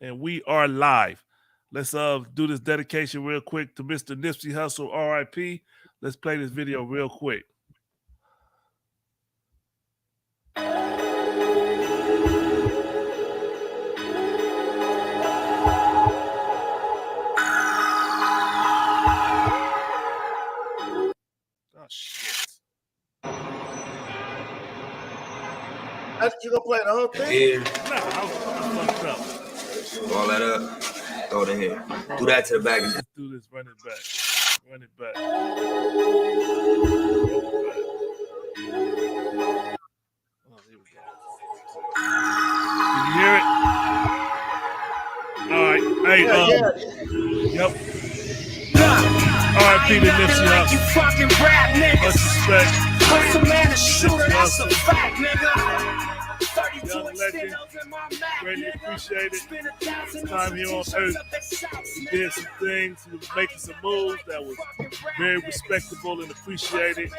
and we are live. Let's do this dedication real quick to Mr. Nipsey Hussle, R.I.P. Let's play this video real quick. Oh shit! You gonna play the whole thing? Nah, I was fucked up. All that up. Throw it in here. Do that to the back. Let's do this. Run it back. Run it back. Oh, here we go. Can you hear it? All right. Hey, yep. R.I.P. to Nipsey Hussle. You fucking rap niggas. Much respect. Hustle man, a shooter, that's a fact, nigga. Young legend, greatly appreciated. Time here on Earth, he did some things, he was making some moves that was very respectable and appreciated.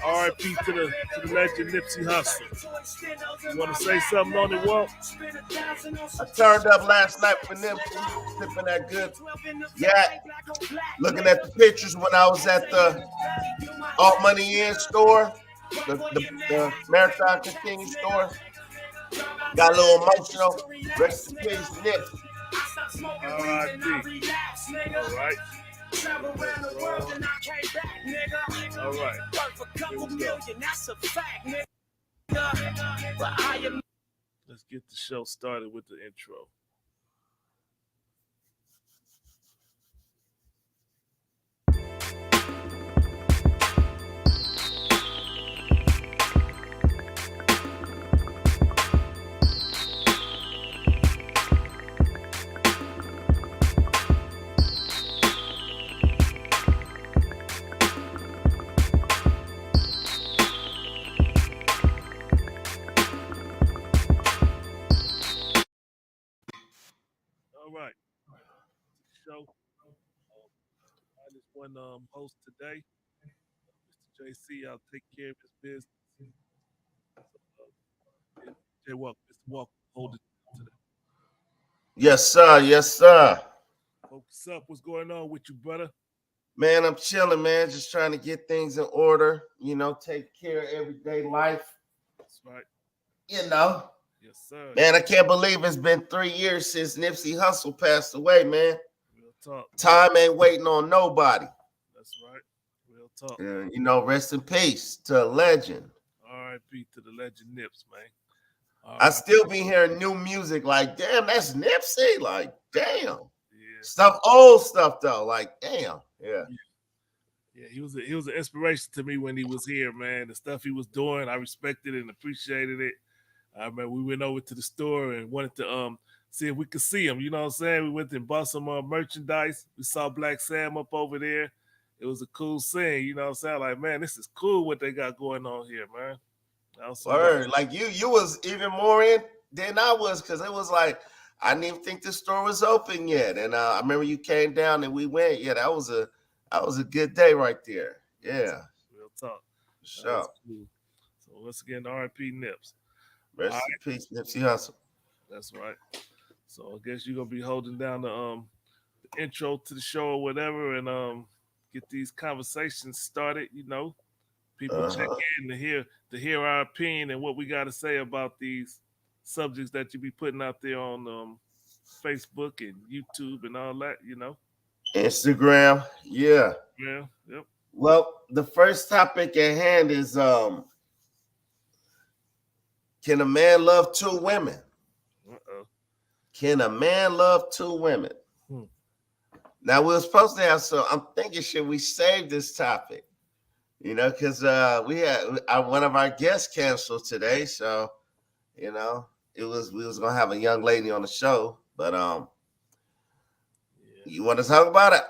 R.I.P. to the legend Nipsey Hussle. You want to say something on it, Walt? I turned up last night for them, sipping that good yak, looking at the pictures when I was at the Alt Money Inn store, the Marathon Continue store. Got a little emotional. Rest in peace, Nip. R.I.P. All right. All right. Let's get the show started with the intro. All right. Show. I just one host today. Mr. JC, I'll take care of his business. Jay Walker, Mr. Walker, hold it today. Yes, sir. Yes, sir. Focus up. What's going on with you, brother? Man, I'm chilling, man. Just trying to get things in order. You know, take care of everyday life. That's right. You know. Yes, sir. Man, I can't believe it's been 3 years since Nipsey Hussle passed away, man. Real talk. Time ain't waiting on nobody. That's right. Real talk. You know, rest in peace to a legend. R.I.P. to the legend Nips, man. I still be hearing new music like, damn, that's Nipsey. Like, damn. Yeah. Stuff, old stuff though. Like, damn. Yeah. Yeah, he was an inspiration to me when he was here, man. The stuff he was doing, I respected and appreciated it. I remember we went over to the store and wanted to see if we could see him. You know what I'm saying? We went and bought some merchandise. We saw Black Sam up over there. It was a cool scene. You know what I'm saying? Like, man, this is cool what they got going on here, man. Word. Like you was even more in than I was, because it was like I didn't even think the store was open yet. And I remember you came down and we went. Yeah, that was a good day right there. Yeah. Real talk. Sure. Cool. So once again, R.I.P. Nips. Rest in peace, Nipsey Hussle. That's right. So I guess you're gonna be holding down the intro to the show or whatever, and get these conversations started. You know, people check in to hear our opinion and what we got to say about these subjects that you be putting out there on Facebook and YouTube and all that. You know, Instagram. Yeah. Yeah. Yep. Well, the first topic at hand is can a man love two women? Can a man love two women? Now, we were supposed to have I'm thinking, should we save this topic? You know, because we had one of our guests canceled today. So, you know, we was going to have a young lady on the show. But you want to talk about it?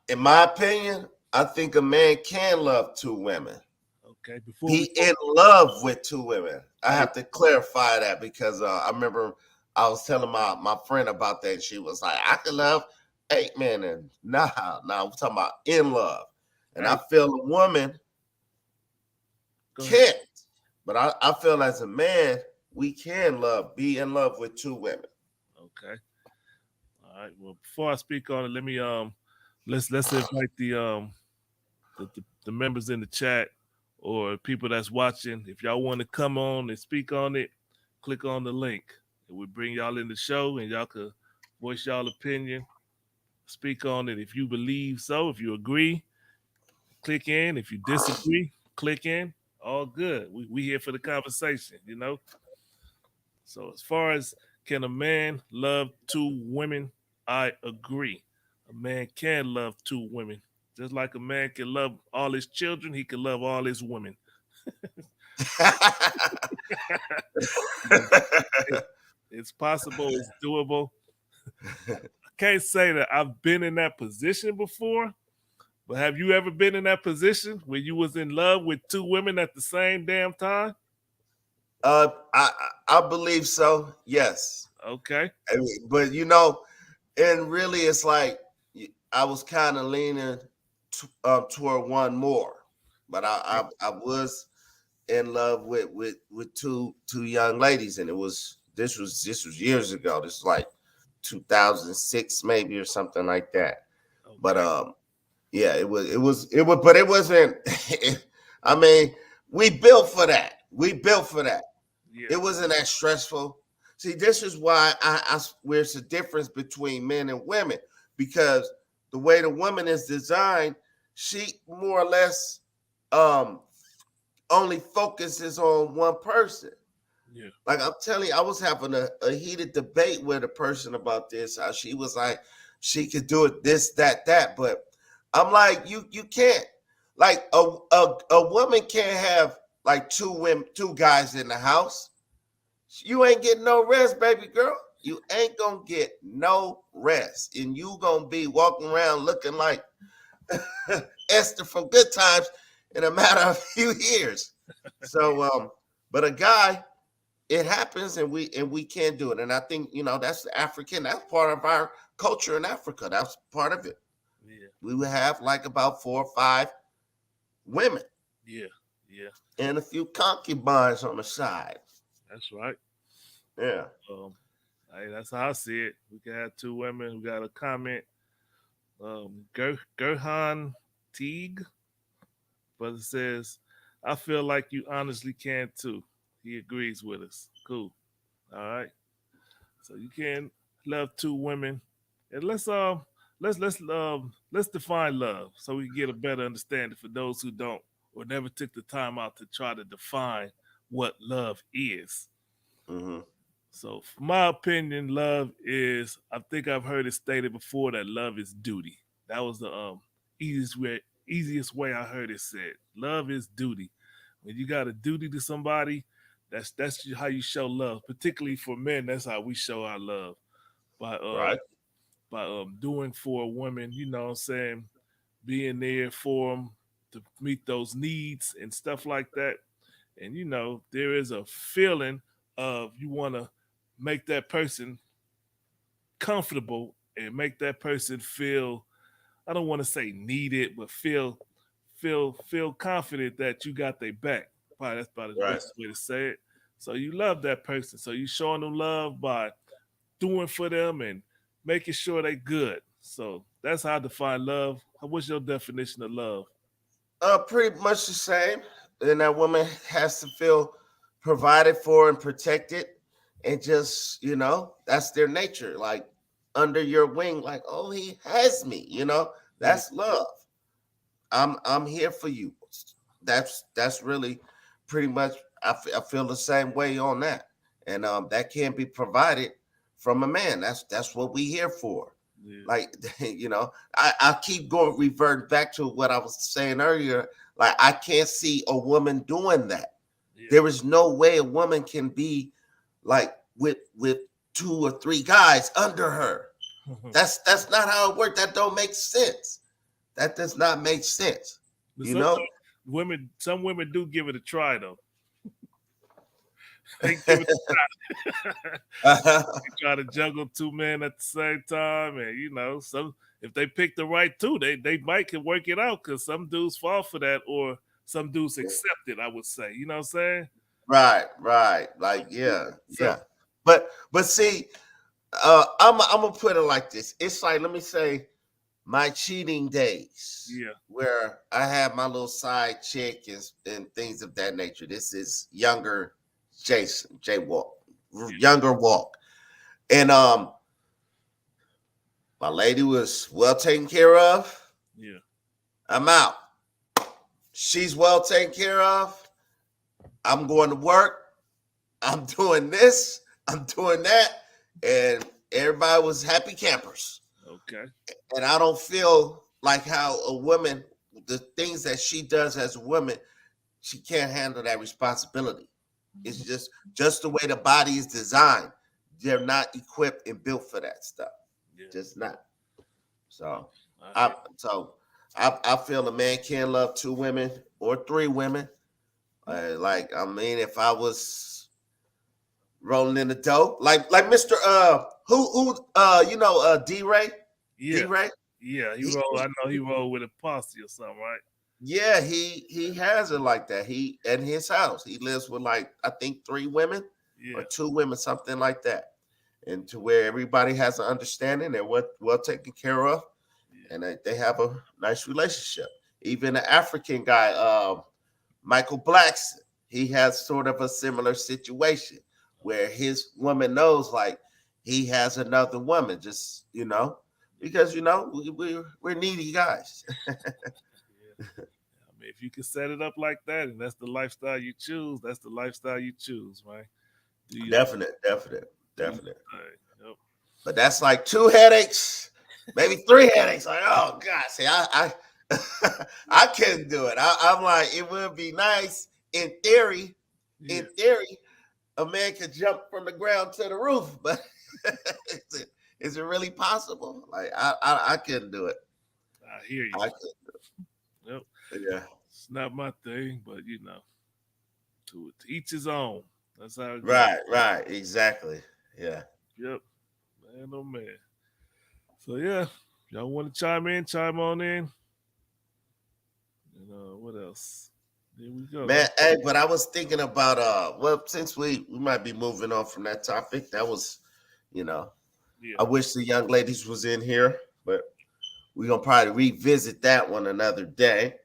In my opinion, I think a man can love two women. Okay. Be in love with two women. I have to clarify that because I remember I was telling my friend about that. And she was like, I can love 8 men. And nah, we're talking about in love. And I feel a woman can't. But I feel as a man, we can be in love with two women. Okay. All right. Well, before I speak on it, let me let's invite the members in the chat or people that's watching. If y'all want to come on and speak on it, click on the link. And we bring y'all in the show and y'all could voice y'all opinion, speak on it. If you believe so, if you agree, click in. If you disagree, click in. All good. We here for the conversation, you know. So as far as can a man love two women, I agree. A man can love two women. Just like a man can love all his children, he can love all his women. It's possible, it's doable. I can't say that I've been in that position before, but have you ever been in that position where you was in love with two women at the same damn time? I believe so. Yes. Okay. But and really, it's like I was kind of leaning toward one more, but I was in love with two young ladies, and this was years ago. This was like 2006 maybe or something like that. Okay. But yeah, but it wasn't. I mean, we built for that. We built for that. Yeah. It wasn't that stressful. See, this is why there's a difference between men and women, because the way the woman is designed, she more or less only focuses on one person. Yeah. Like I'm telling you, I was having a heated debate with a person about this. How she was like, she could do it this, that, but I'm like, you can't. Like a woman can't have like two guys in the house. You ain't getting no rest, baby girl. You ain't gonna get no rest, and you gonna be walking around looking like Esther from Good Times in a matter of a few years. So, but a guy, it happens, and we can't do it. And I think that's African. That's part of our culture in Africa. That's part of it. Yeah. We would have like about 4 or 5 women. Yeah. Yeah. And a few concubines on the side. That's right. Yeah. Hey, that's how I see it. We can have two women. We got a comment. Gerhan Teague, brother says, I feel like you honestly can too. He agrees with us. Cool. All right. So you can love two women, and let's define love so we can get a better understanding for those who don't or never took the time out to try to define what love is. Mm-hmm. So, for my opinion, love is, I think I've heard it stated before that love is duty. That was the easiest way I heard it said. Love is duty. When you got a duty to somebody, that's how you show love. Particularly for men, that's how we show our love by Right. doing for a woman. You know what I'm saying? Being there for them to meet those needs and stuff like that. And there is a feeling of you want to make that person comfortable and make that person feel, I don't want to say needed, but feel confident that you got their back. Probably that's about the best way to say it. So you love that person. So you showing them love by doing for them and making sure they good. So that's how I define love. What's your definition of love? Pretty much the same. And that woman has to feel provided for and protected, and just that's their nature. Like under your wing, like, oh, he has me. That's love. I'm here for you. That's really pretty much. I feel the same way on that, and that can't be provided from a man. That's what we here for. Yeah. Like I keep reverting back to what I was saying earlier. Like I can't see a woman doing that. Yeah. There is no way a woman can be like with 2 or 3 guys under her. That's not how it works. That don't make sense. That does not make sense. Some women do give it a try though. They give it a try. They try to juggle 2 men at the same time, and some if they pick the right 2, they might can work it out because some dudes fall for that, or some dudes accept it. I would say, you know what I'm saying? Right. Like yeah. But see, I'm gonna put it like this. It's like, let me say, my cheating days. Yeah. Where I have my little side chick and things of that nature. This is younger Jay Walk, younger Walk. And my lady was well taken care of. Yeah. I'm out. She's well taken care of. I'm going to work. I'm doing this. I'm doing that. And everybody was happy campers. Okay. And I don't feel like how a woman, the things that she does as a woman, she can't handle that responsibility. It's just the way the body is designed. They're not equipped and built for that stuff. Yeah. Just not. So I I feel a man can love two women or three women. Like, I mean, if I was rolling in the dough, like Mr. D Ray. Yeah. D Ray. Yeah, he rolled. I know he rolled with a posse or something, right? Yeah, he has it like that. He in his house, he lives with like, I think, three women or two women, something like that, and to where everybody has an understanding. They're well taken care of, and they have a nice relationship. Even the African guy, Michael Blackson, he has sort of a similar situation where his woman knows, like, he has another woman, just because we're needy guys. I mean, if you can set it up like that, and that's the lifestyle you choose, that's the lifestyle you choose, man. Definite. Yep. But that's like two headaches, maybe three headaches. Like, oh God, see, I I couldn't do it. I'm like, it would be nice in theory. Yeah. In theory, a man could jump from the ground to the roof, but is it really possible? Like, I couldn't do it. I hear you. I couldn't do it. Yep. Yeah. It's not my thing, but to each his own. That's how it goes. Right, exactly. Yeah. Yep. Man, oh man. So yeah, y'all want to chime on in. And what else? There we go. Man, hey, but I was thinking about well, since we might be moving on from that topic, that was, Yeah. I wish the young ladies was in here, but we're gonna probably revisit that one another day.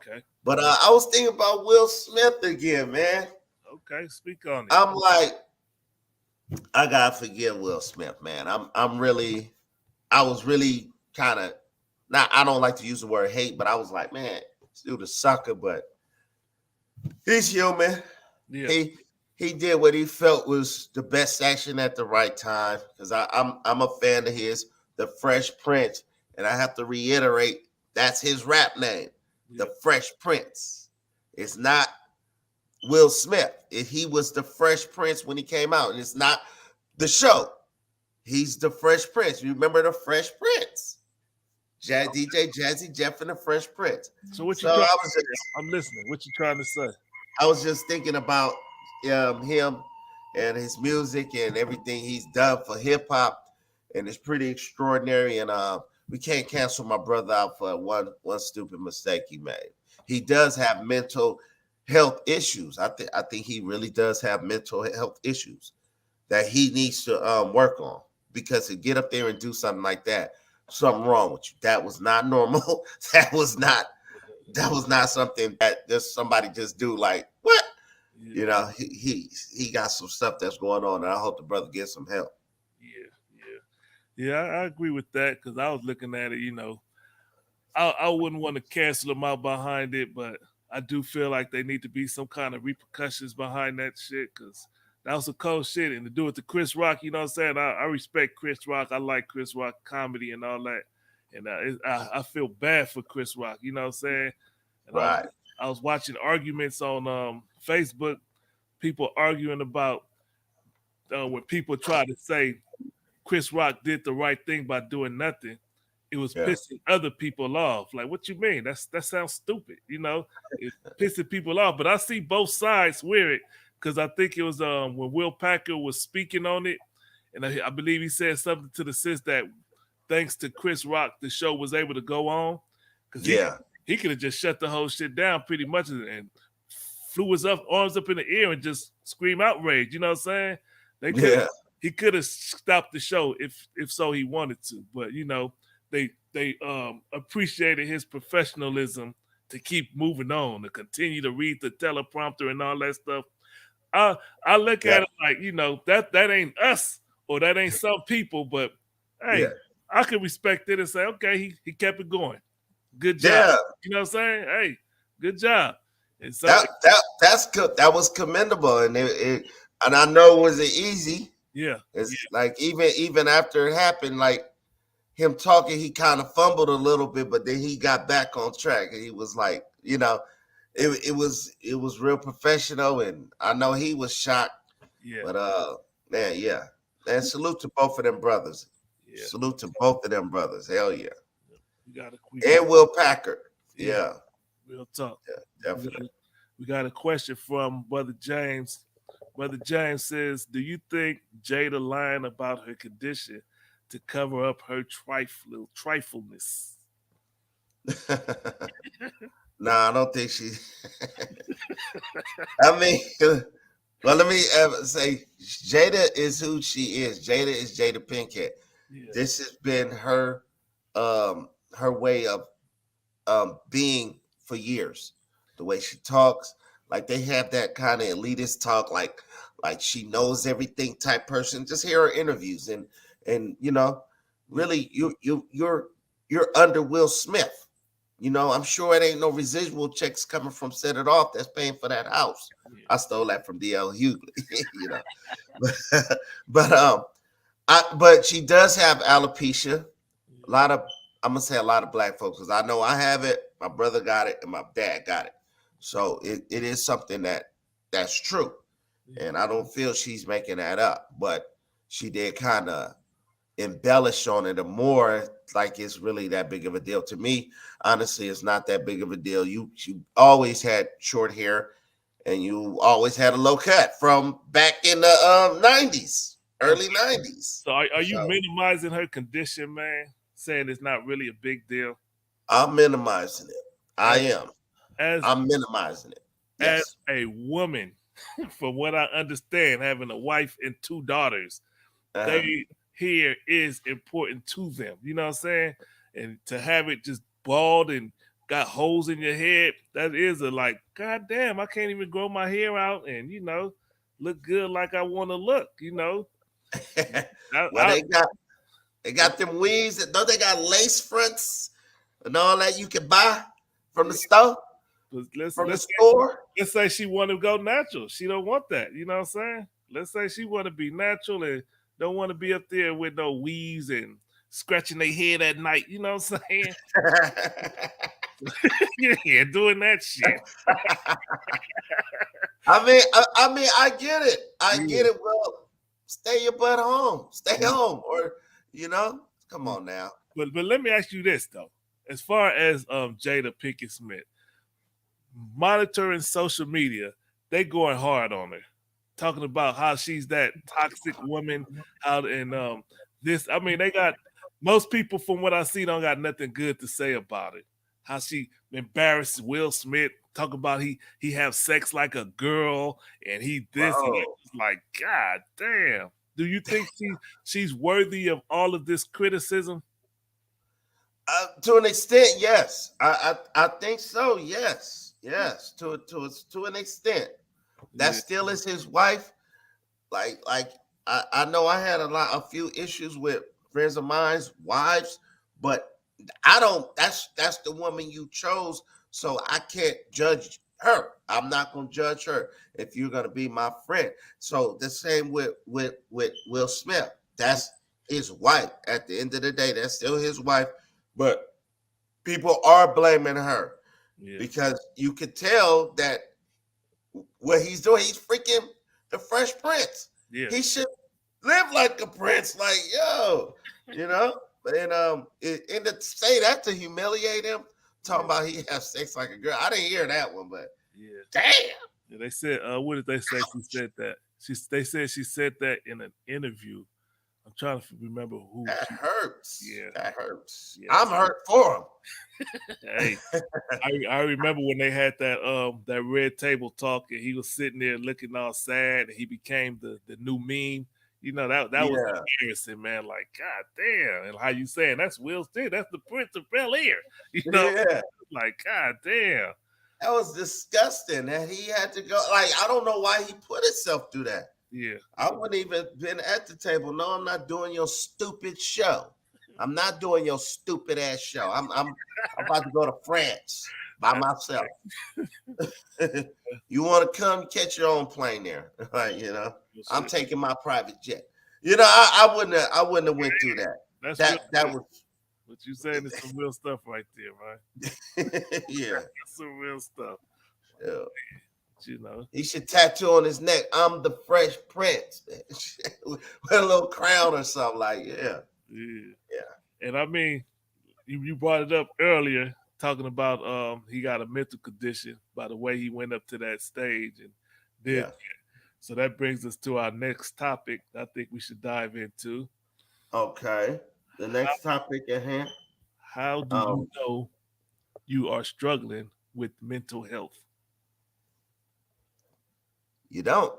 Okay. But I was thinking about Will Smith again, man. Okay, speak on it. I'm like, I gotta forgive Will Smith, man. I was really kind of, not, I don't like to use the word hate, but I was like, man, this dude a sucker, but he's human. Yeah. He did what he felt was the best action at the right time. Because I'm a fan of his, The Fresh Prince, and I have to reiterate, that's his rap name, The Fresh Prince. It's not Will Smith. He was The Fresh Prince when he came out, and it's not the show. He's The Fresh Prince. You remember The Fresh Prince? DJ Jazzy Jeff and The Fresh Prince. So what you? I'm listening. What you trying to say? I was just thinking about him and his music and everything he's done for hip hop, and it's pretty extraordinary. And we can't cancel my brother out for one stupid mistake he made. He does have mental health issues. I think he really does have mental health issues that he needs to work on, because to get up there and do something like that, something wrong with you. That was not normal. That was not something that just somebody just do. Like, what? Yeah. He got some stuff that's going on, and I hope the brother gets some help. Yeah, I agree with that, because I was looking at it. I wouldn't want to cancel them out behind it, but I do feel like they need to be some kind of repercussions behind that shit, because that was some cold shit. And to do it to Chris Rock, you know what I'm saying? I respect Chris Rock. I like Chris Rock comedy and all that. And I feel bad for Chris Rock, you know what I'm saying? And right. I was watching arguments on Facebook, people arguing about when people try to say Chris Rock did the right thing by doing nothing. It was pissing other people off. Like, what you mean? That sounds stupid, It's pissing people off. But I see both sides wear it, because I think it was when Will Packer was speaking on it, and I believe he said something to the sense that thanks to Chris Rock, the show was able to go on. Because he could have just shut the whole shit down pretty much and flew his arms up in the air and just scream outrage. You know what I'm saying? he could have stopped the show if so he wanted to, but they appreciated his professionalism to keep moving on, to continue to read the teleprompter and all that stuff. I look Yeah. at it like, that ain't us or that ain't some people, but hey, Yeah. I can respect it and say, okay, he kept it going. Good job. Yeah. You know what I'm saying? Hey, good job. And so That's good. That was commendable, and and I know it wasn't easy. yeah, It's like even after it happened, like him talking, he kind of fumbled a little bit, but then he got back on track, and he was like, it was real professional, and I know he was shocked. yeah, But man, yeah, man, salute to both of them brothers. yeah. Salute to both of them brothers. Hell yeah. We got a And Will Packard. yeah, Yeah, real talk. definitely. We got a question from Brother James. Brother James says, "Do you think Jada lying about her condition to cover up her trifleness?" Nah, I don't think she. I mean, well, let me say, Jada is who she is. Jada is Jada Pinkett. Yeah. This has been her way of being for years. The way she talks, like they have that kind of elitist talk, like she knows everything type person. Just hear her interviews, and really you're under Will Smith. I'm sure it ain't no residual checks coming from Set It Off that's paying for that house. Yeah. I stole that from DL Hughley, but she does have alopecia. I'm gonna say a lot of black folks, because I know I have it, my brother got it, and my dad got it. So it is something that's true. And I don't feel she's making that up, but she did kind of embellish on it more, like it's really that big of a deal. To me, honestly, it's not that big of a deal. You always had short hair, and you always had a low cut from back in the 90s, early 90s. So are you minimizing her condition, man? Saying it's not really a big deal? I'm minimizing it. I'm minimizing it. Yes. As a woman, from what I understand, having a wife and 2 daughters, they hair is important to them. You know what I'm saying? And to have it just bald and got holes in your head, that is God damn, I can't even grow my hair out and look good like I want to look. Well, they got them weaves. Don't they got lace fronts and all that you can buy from the store? Let's say she want to go natural. She don't want that. You know what I'm saying? Let's say she want to be natural and don't want to be up there with no weaves and scratching their head at night. You know what I'm saying? Yeah, doing that shit. I mean, I get it. I get it. Well, stay your butt home. Stay home, or come on now. But let me ask you this though: as far as Jada Pinkett Smith monitoring social media, they going hard on her, talking about how she's that toxic woman. This. I mean, they got most people from what I see don't got nothing good to say about it. How she embarrassed Will Smith, talk about he have sex like a girl and he this and that. It's like, God damn. Do you think she's worthy of all of this criticism? To an extent, yes. I think so. Yes. To an extent. That still is his wife. Like I know I had a few issues with friends of mine's wives, but I don't. That's the woman you chose, so I can't judge her. I'm not gonna judge her if you're gonna be my friend. So the same with Will Smith. That's his wife. At the end of the day, that's still his wife. But people are blaming her because you could tell that what he's doing. He's freaking the Fresh Prince. Yeah. He should live like a prince. Like, yo, And to say that, to humiliate him, talking about he has sex like a girl. I didn't hear that one, but damn. Yeah, they said, what did they say? She said that. They said she said that in an interview. I'm trying to remember who. That hurts. Yeah, that hurts. Yeah, I'm hurt for him. Hey, I remember when they had that red table talk, and he was sitting there looking all sad, and he became the new meme. that was embarrassing, man. Like, God damn. And how you saying that's Will Smith, that's the Prince of Bel Air. Like, God damn. That was disgusting that he had to go. Like, I don't know why he put himself through that. Yeah. I wouldn't even been at the table. No, I'm not doing your stupid show. I'm not doing your stupid ass show. I'm about to go to France by myself. You want to come catch your own plane there? Like, I'm taking my private jet. I wouldn't have went through that. That was what you saying is some real stuff right there, right? Yeah. That's some real stuff. Yeah. He should tattoo on his neck, I'm the Fresh Prince. With a little crown or something like, yeah. And I mean, you brought it up earlier, talking about he got a mental condition by the way he went up to that stage and did. So that brings us to our next topic I think we should dive into. Okay. The next topic at hand. How do you know you are struggling with mental health? You don't.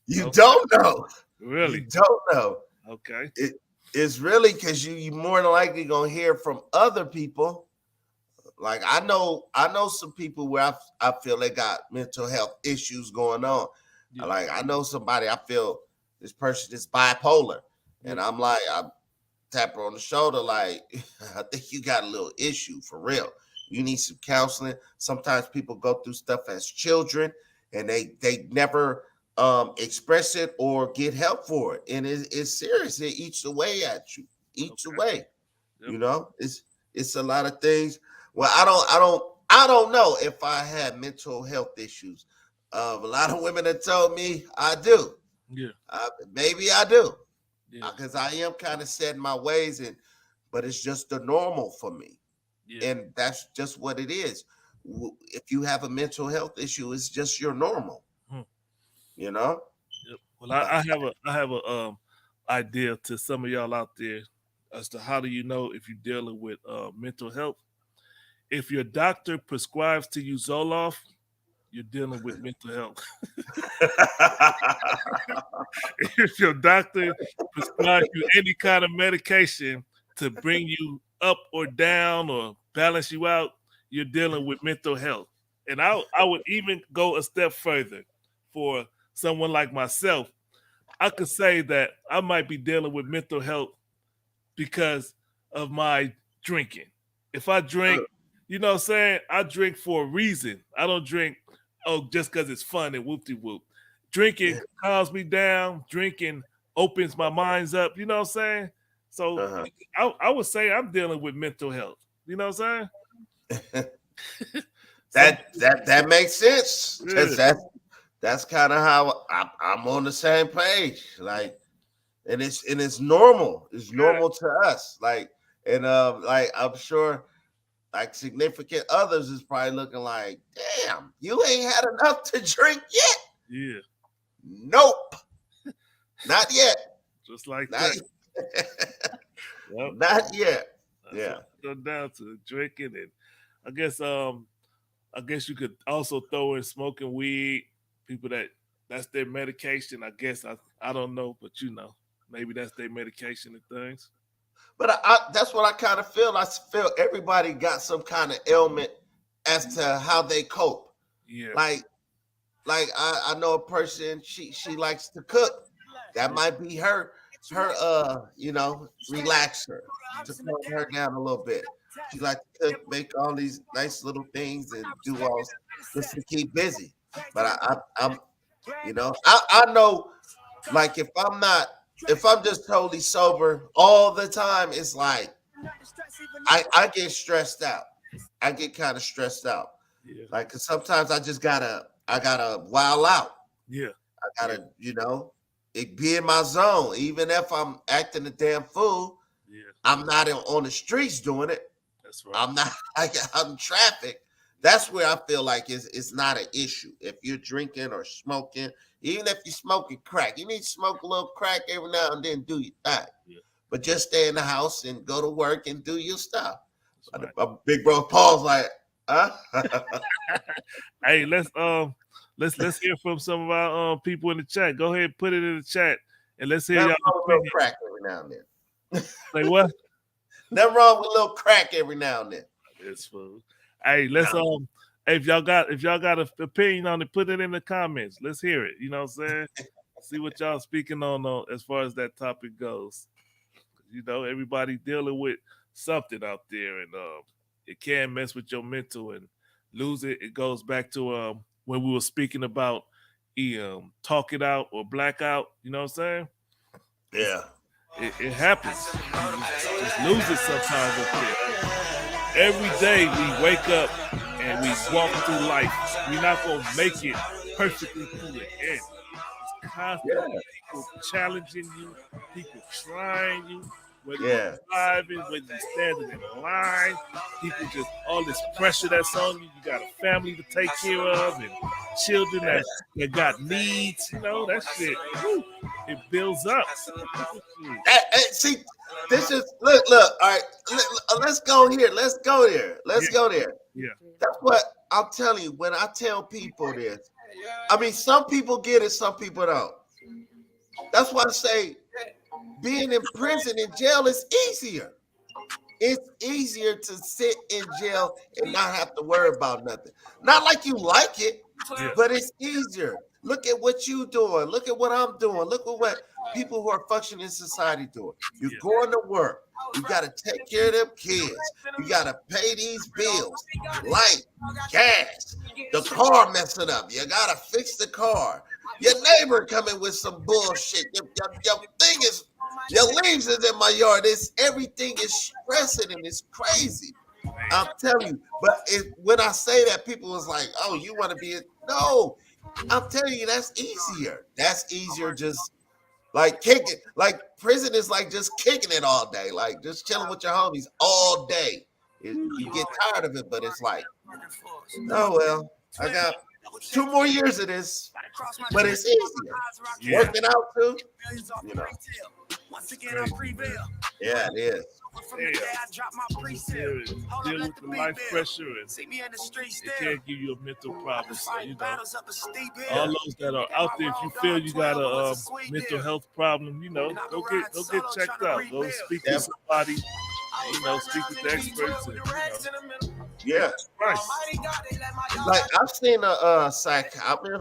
You don't know. Really? You don't know. Okay. It's really because you more than likely gonna hear from other people. Like I know some people where I feel they got mental health issues going on. Yeah. Like I know somebody, I feel this person is bipolar. Yeah. And I'm like, I tap her on the shoulder, like, I think you got a little issue for real. You need some counseling. Sometimes people go through stuff as children and they never express it or get help for it. And it's serious. It eats away at you. Away. Yep. It's a lot of things. Well, I don't know if I had mental health issues. A lot of women have told me I do. Yeah. Maybe I do. Because I am kind of set in my ways, but it's just the normal for me. Yeah. And that's just what it is. If you have a mental health issue, it's just your normal. Yep. Well, I have a idea to some of y'all out there as to how do you know if you're dealing with mental health. If your doctor prescribes to you Zoloft, you're dealing with mental health. If your doctor prescribes you any kind of medication to bring you up or down or balance you out, you're dealing with mental health. And I would even go a step further. For someone like myself, I could say that I might be dealing with mental health because of my drinking. If I drink, you know what I'm saying? I drink for a reason. I don't drink, just because it's fun and whoop-de-whoop. Drinking calms me down. Drinking opens my minds up. You know what I'm saying? So I would say I'm dealing with mental health. You know what I'm saying? that makes sense. Yeah. That's kind of how I'm on the same page. Like, and it's normal. It's normal to us. Like, and like I'm sure like significant others is probably looking like, damn, you ain't had enough to drink yet. Yeah. Nope. Not yet. Just like not that. Yep. Not yet. Yeah. Go down to drinking, and I guess you could also throw in smoking weed. People that's their medication. I guess I don't know, but maybe that's their medication and things. But that's what I kind of feel. I feel everybody got some kind of ailment as to how they cope. Yeah. Like I know a person, she likes to cook. That might be her relaxer to calm her down a little bit. She likes to cook, make all these nice little things and do all just to keep busy. But I'm I know, like if I'm just totally sober all the time, it's like I get stressed out. I get kind of stressed out. Yeah. Like, cause sometimes I gotta wild out. Yeah. I gotta, it be in my zone. Even if I'm acting a damn fool, I'm not on the streets doing it. That's right. I'm not out in traffic. That's where I feel like it's not an issue. If you're drinking or smoking, even if you're smoking crack, you need to smoke a little crack every now and then, do your thing. Yeah. But just stay in the house and go to work and do your stuff. Right. My big bro Paul's like, huh? Hey, let's let's hear from some of our people in the chat. Go ahead and put it in the chat, and let's hear Nothing y'all wrong with a little opinion. crack every now and then. Say what? Nothing wrong with a little crack every now and then. It's food. Hey, let's hey, if y'all got an opinion on it, put it in the comments. Let's hear it. You know what I'm saying? See what y'all speaking on as far as that topic goes. You know, everybody dealing with something out there, and it can mess with your mental and lose it. It goes back to when we were speaking about talk it out or blackout. You know what I'm saying? Yeah. It happens. You just lose it sometimes up there. Every day we wake up and we walk through life. We're not gonna make it perfectly through the end. It's constantly people challenging you, people trying you, whether you're driving, whether you're standing in line, people just all this pressure that's on you. You got a family to take care of and children that got needs. You know, that shit, whew, it builds up. See, this is look. All right, let's go here. Let's go there. Let's go there. Yeah, that's what I'm telling you. When I tell people this, I mean, some people get it, some people don't. That's why I say being in prison and jail is easier. It's easier to sit in jail and not have to worry about nothing. Not like you like it, but it's easier. Look at what you doing. Look at what I'm doing. Look at what people who are functioning in society doing. You're going to work. You got to take care of them kids. You got to pay these bills, light, gas. The car messing up. You got to fix the car. Your neighbor coming with some bullshit. Your thing is, your leaves is in my yard. Everything is stressing and it's crazy. I'm telling you. But when I say that, people is like, oh, you want to be it? No. I'm telling you, that's easier. That's easier just like kicking. Like prison is like just kicking it all day. Like just chilling with your homies all day. You get tired of it, but it's like, oh, well, I got 2 more years of this, but it's easier. Working out too, you know. Yeah, it is. Deal with the life pressure and it can give you a mental problem. So, you know, all those that are out there, if you feel you got a mental health problem, you know, go get checked out. Go speak to somebody. You know, speak with the experts. And, you know. Yeah. Right. Like I've seen a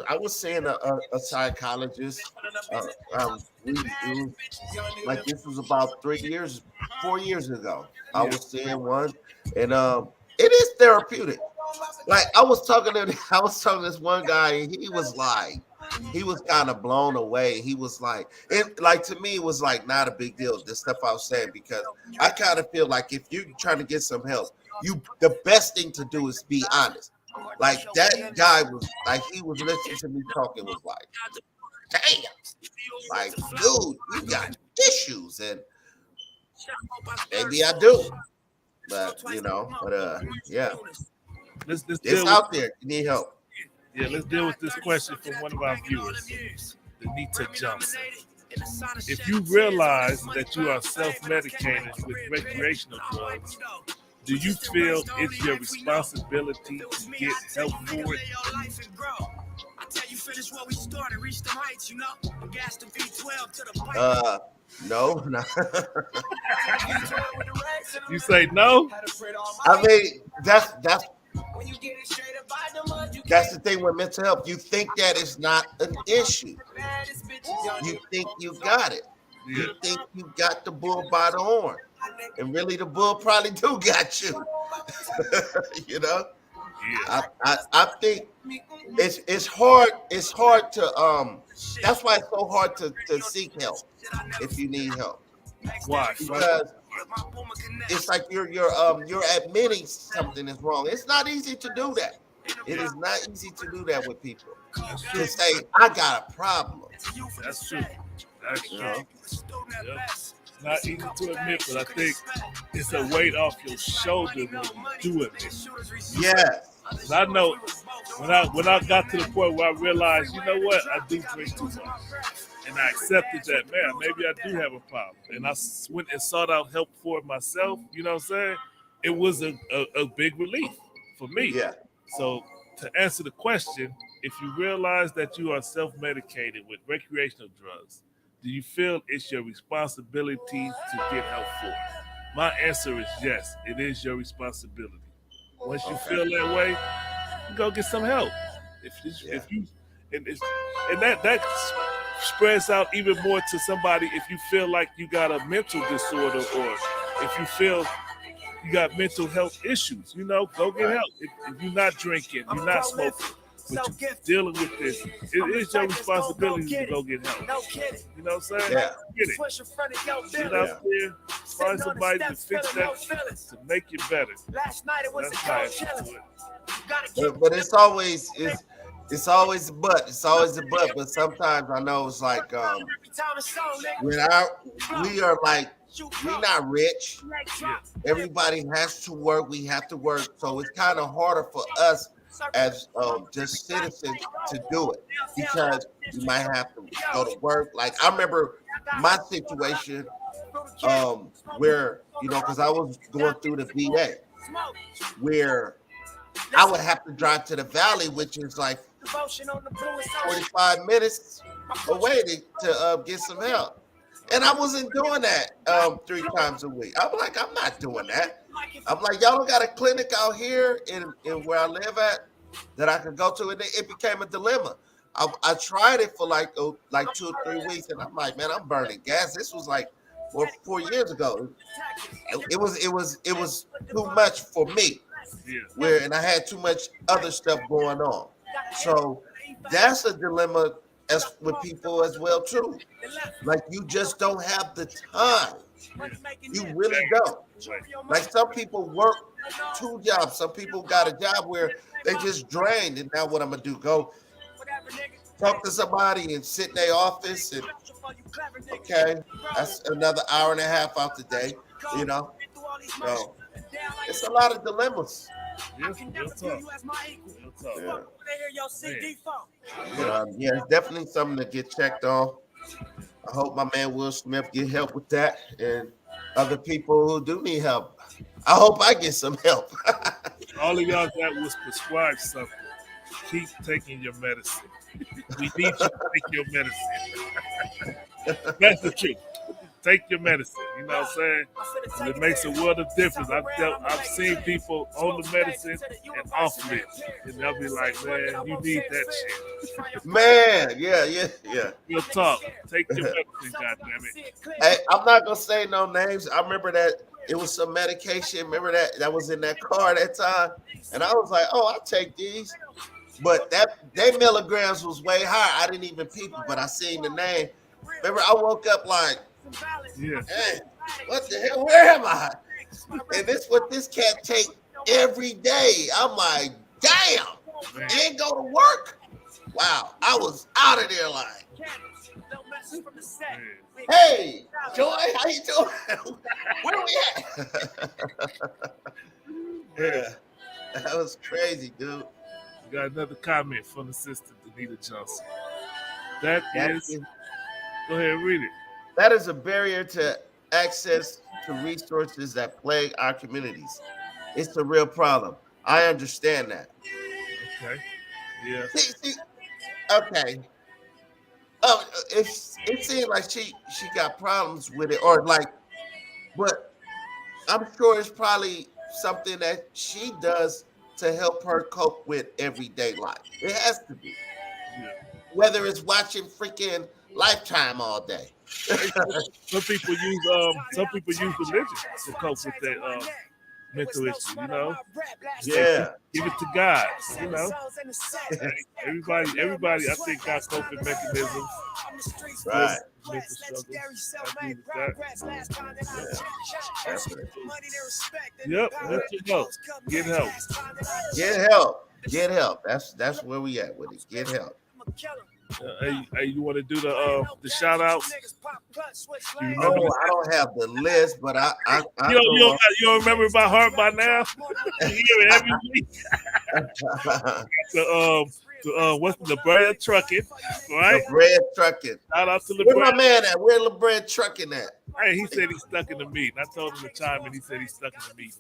I was seeing a psychologist. Like this was about 4 years ago. I was seeing one, and it is therapeutic. Like I was talking to this one guy, and he was kind of blown away. He was like, to me, it was like not a big deal. The stuff I was saying, because I kind of feel like if you're trying to get some help, the best thing to do is be honest. Like that guy was like, he was listening to me talking, was like, damn, like, dude, you got issues, and maybe I do, but yeah, it's out there. You need help. Yeah, let's deal with this question from one of our viewers, Danita Johnson. If you realize that you are self-medicating with recreational drugs, do you feel it's your responsibility to get help for it? No. You say no? I mean, that's the thing with mental health. You think that it's not an issue. You think you got it. You think you got the bull by the horn. And really the bull probably do got you. You know? Yeah. I think it's hard to that's why it's so hard to seek help if you need help. Why? Because it's like you're admitting something is wrong. It's not easy to do that. It is not easy to do that with people. To say, I got a problem. That's true. That's true. Yep. It's not easy to admit, but I think it's a weight off your shoulder when you do it. Yes. I know when I got to the point where I realized, you know what, I do drink too much. And I accepted that, man, maybe I do have a problem. And I went and sought out help for it myself. You know what I'm saying? It was a big relief for me. Yeah. So to answer the question, if you realize that you are self-medicated with recreational drugs, do you feel it's your responsibility to get help for it? My answer is yes. It is your responsibility. Once you Okay. feel that way, you go get some help. Yeah. If you and it's, and that spreads out even more to somebody if you feel like you got a mental disorder or if you feel you got mental health issues, go get Right. help. If you're not drinking, you're not smoking, but you're dealing with this, it is your responsibility to go get help. You know what I'm saying? Yeah. Get it. Get out Yeah. there, find somebody to fix that, to make it better. Last night it was That's a how cold it's chillin'. to it. But it's always a but. It's always a but. But sometimes I know it's like when we are like we not rich. Yeah. Everybody has to work. We have to work. So it's kind of harder for us as just citizens to do it because we might have to go to work. Like I remember my situation where because I was going through the VA where I would have to drive to the valley, which is like 45 minutes away to get some help. And I wasn't doing that 3 times a week. I'm like, I'm not doing that. I'm like, y'all don't got a clinic out here in where I live at that I could go to. And it became a dilemma. I tried it for like 2 or 3 weeks, and I'm like, man, I'm burning gas. This was like 4 years ago. It was too much for me. Yeah. And I had too much other stuff going on. So that's a dilemma as with people as well too. Like you just don't have the time. You really don't. Like some people work 2 jobs. Some people got a job where they just drained. And now what I'm gonna do? Go talk to somebody and sit in their office and okay, that's another hour and a half out the day. You know, so it's a lot of dilemmas. Yeah. Real talk. Real talk. Yeah, it's definitely something to get checked on. I hope my man Will Smith get help with that, and other people who do need help. I hope I get some help. All of y'all that was prescribed something, keep taking your medicine. We need you to take your medicine. That's the truth. Take your medicine. You know what I'm saying? And it makes a world of difference. I've seen people on the medicine and off of it. And they'll be like, man, you need that shit. Man, yeah. Real talk. Take your medicine, goddammit. Hey, I'm not gonna say no names. I remember that it was some medication. Remember that was in that car that time, and I was like, "Oh, I'll take these." But their milligrams was way higher. I didn't even peep it, but I seen the name. Remember, I woke up like, Yeah. "Hey, what the hell? Where am I?" And this what this cat take every day. I'm like, "Damn, Man. ain't go to work." Wow, I was out of there like. Man. Hey, Joy, how you doing? Where we at? Yeah, that was crazy, dude. We got another comment from the sister, Danita Johnson. That is, go ahead and read it. That is a barrier to access to resources that plague our communities. It's a real problem. I understand that. Okay. Yeah. See, okay. It seemed like she got problems with it, or like, but I'm sure it's probably something that she does to help her cope with everyday life. It has to be. Yeah. Whether it's watching freaking Lifetime all day. Some people use religion to cope with their mental issue, Yeah. Give it to God, Everybody I think got coping mechanisms. Right. Mental struggles. I agree with that. Yep, mental health. Get help. Get help. Get help. That's where we at with it. Get help. Hey, you want to do the shout outs? You remember I don't have the list, but I you don't remember by heart by now? You hear it every week. What's the bread trucking, right? The bread trucking. Shout out to the Where bread. my man at? Where the bread trucking at? Hey, he said he's stuck in the meat. And I told him to chime in. He said he's stuck in the meat.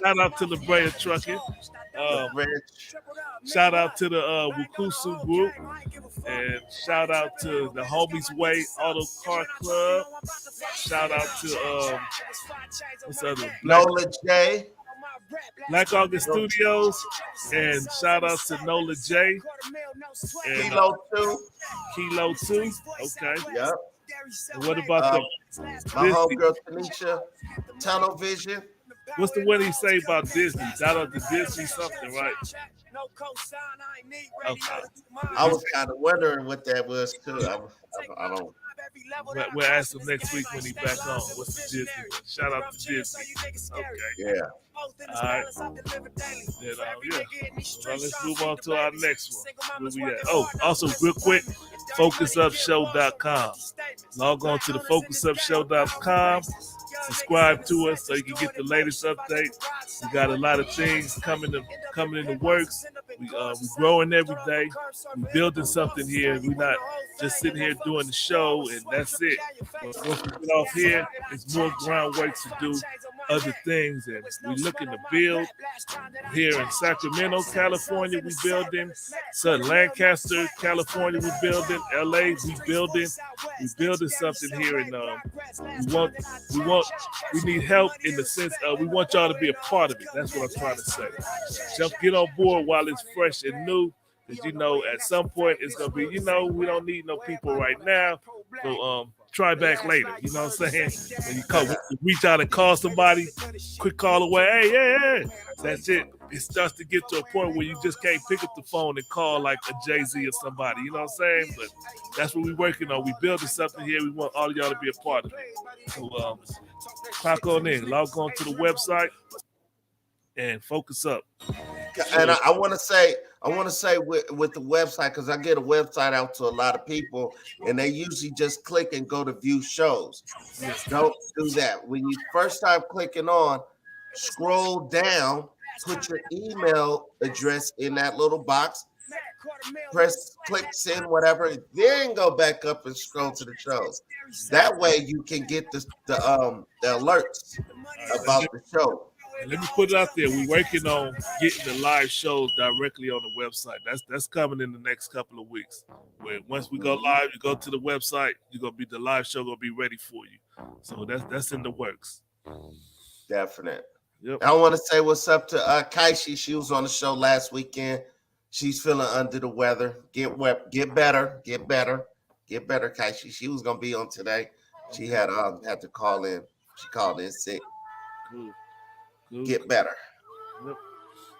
Shout out to the bread trucking. Rich. Shout out to the Wukusu group, and shout out to the Homies Way Auto Car Club. Shout out to what's other Nola J. Black August Studios, and shout out to Nola J. And, Kilo 2. Kilo 2. Okay. Yep. And what about my homegirl Tanisha, Tunnel Vision. What's the one he say about Disney? Shout out to Disney something, right? Okay. I was kind of wondering what that was too. I don't. We'll ask him next week when he's back on. What's the Disney? Shout out to Disney. Okay. Yeah. All right. Then, well, let's move on to our next one. Where we at? Oh, also, real quick, FocusUpShow.com. Log on to the FocusUpShow.com. Subscribe to us so you can get the latest update. We got a lot of things coming in the works. We're growing every day. We're building something here. We're not just sitting here doing the show and that's it. But once we get off here, there's more groundwork to do other things, and we're looking to build here in Sacramento, California. We building Lancaster, California. We building LA. We building something here, and we need help in the sense of we want y'all to be a part of it. That's what I'm trying to say. Just get on board while it's fresh and new. Because, at some point it's going to be, we don't need no people right now. So try back later. You know what I'm saying? When you reach out and call somebody, quick call away. Hey. That's it. It starts to get to a point where you just can't pick up the phone and call like a Jay-Z or somebody. You know what I'm saying? But that's what we're working on. We building something here. We want all of y'all to be a part of it. So clock on in. Log on to the website and focus up. And I want to say with the website, because I get a website out to a lot of people, and they usually just click and go to view shows. Yes. Don't do that. When you first start clicking on, scroll down, put your email address in that little box, click send, whatever, then go back up and scroll to the shows. That way you can get the alerts about the show. And let me put it out there. We're working on getting the live shows directly on the website. That's coming in the next couple of weeks. Where once we go live, you go to the website, the live show gonna be ready for you. So that's in the works. Definite. Yep. I want to say what's up to Kaishi. She was on the show last weekend. She's feeling under the weather. Get better, Kaishi. She was gonna be on today. She had to call in. She called in sick. Cool. Get better. Yep.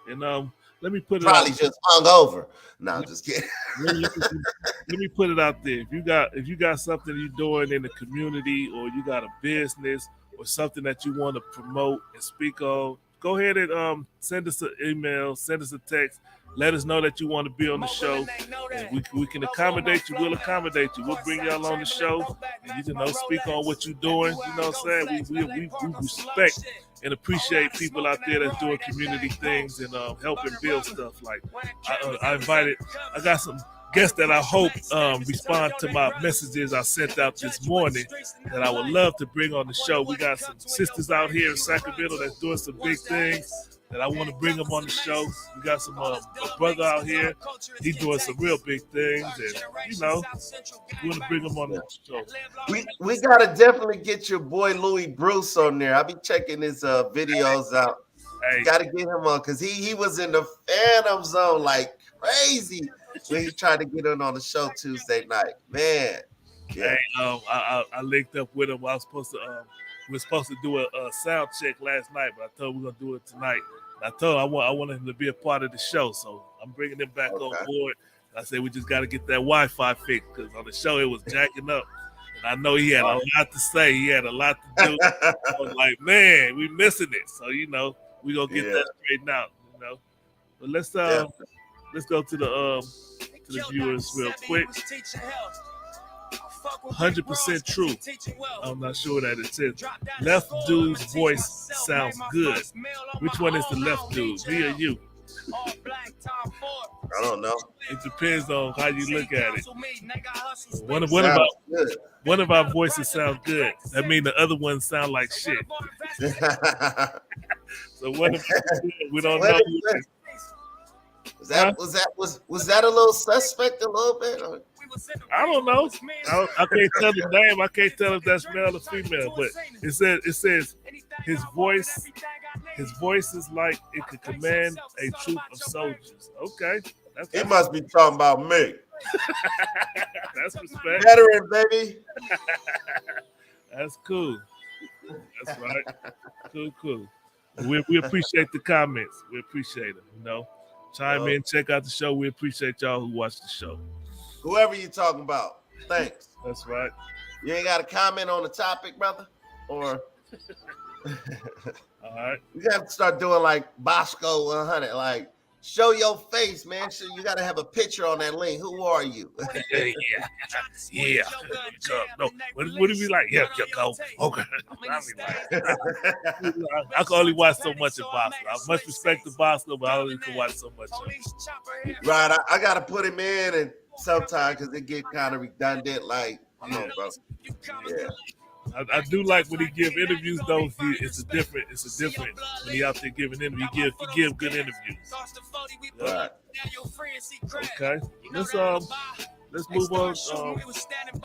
And let me put it probably out. Just hung over. No, just kidding. Let me put it out there. If you got something you're doing in the community, or you got a business or something that you want to promote and speak on, go ahead and send us an email, send us a text. Let us know that you want to be on the show. And we can accommodate you. We'll accommodate you. We'll bring y'all on the show. And you can speak on what you're doing. You know what I'm saying? We respect and appreciate people out there that's doing community things and helping build stuff. Like I got some guests that I hope respond to my messages I sent out this morning that I would love to bring on the show. We got some sisters out here in Sacramento that's doing some big things that I want to bring them on the show. We got some a brother out here. He's doing some real big things, and we want to bring him on the show. We gotta definitely get your boy Louis Bruce on there. I'll be checking his videos out. Hey. Gotta get him on because he was in the Phantom Zone like crazy when he tried to get in on the show Tuesday night. Man, yeah. Hey, I linked up with him. We were supposed to do a sound check last night, but I told him we're gonna do it tonight. I told him I wanted him to be a part of the show, so I'm bringing him back on board. I said we just got to get that Wi-Fi fixed because on the show it was jacking up, and I know he had a lot to say. He had a lot to do. I was like, man, we missing it. So we gonna get that straightened out. But let's go to the viewers real quick. 100% true. I'm not sure that it says left dude's voice sounds good. Which one is the left dude, me or you? I don't know. It depends on how you look at it. One of our voices sound good. That means the other ones sound like shit. So we don't know. Was that a little suspect a little bit? Or? I don't know. I can't tell the name. I can't tell if that's male or female. But it says his voice is like it could command a troop of soldiers. Okay, He must be talking about me. that's respect. Veteran, baby. That's cool. That's right. Cool. We appreciate the comments. We appreciate them. You know, chime in, check out the show. We appreciate y'all who watch the show. Whoever you talking about, thanks. That's right. You ain't got a comment on the topic, brother? Or all right. You have to start doing like Bosco 100, like show your face, man. So you got to have a picture on that link. Who are you? Yeah. No, what do we like? Yeah, go. Okay. I can only watch so much of Bosco. I must respect the Bosco, but I only can watch so much of it. Right. I got to put him in, and sometimes because it get kind of redundant. Like, come on, bro. Yeah. I do like when he give interviews though. It's a different when he out there giving interviews. He give good interviews. Right. Okay. Let's move on.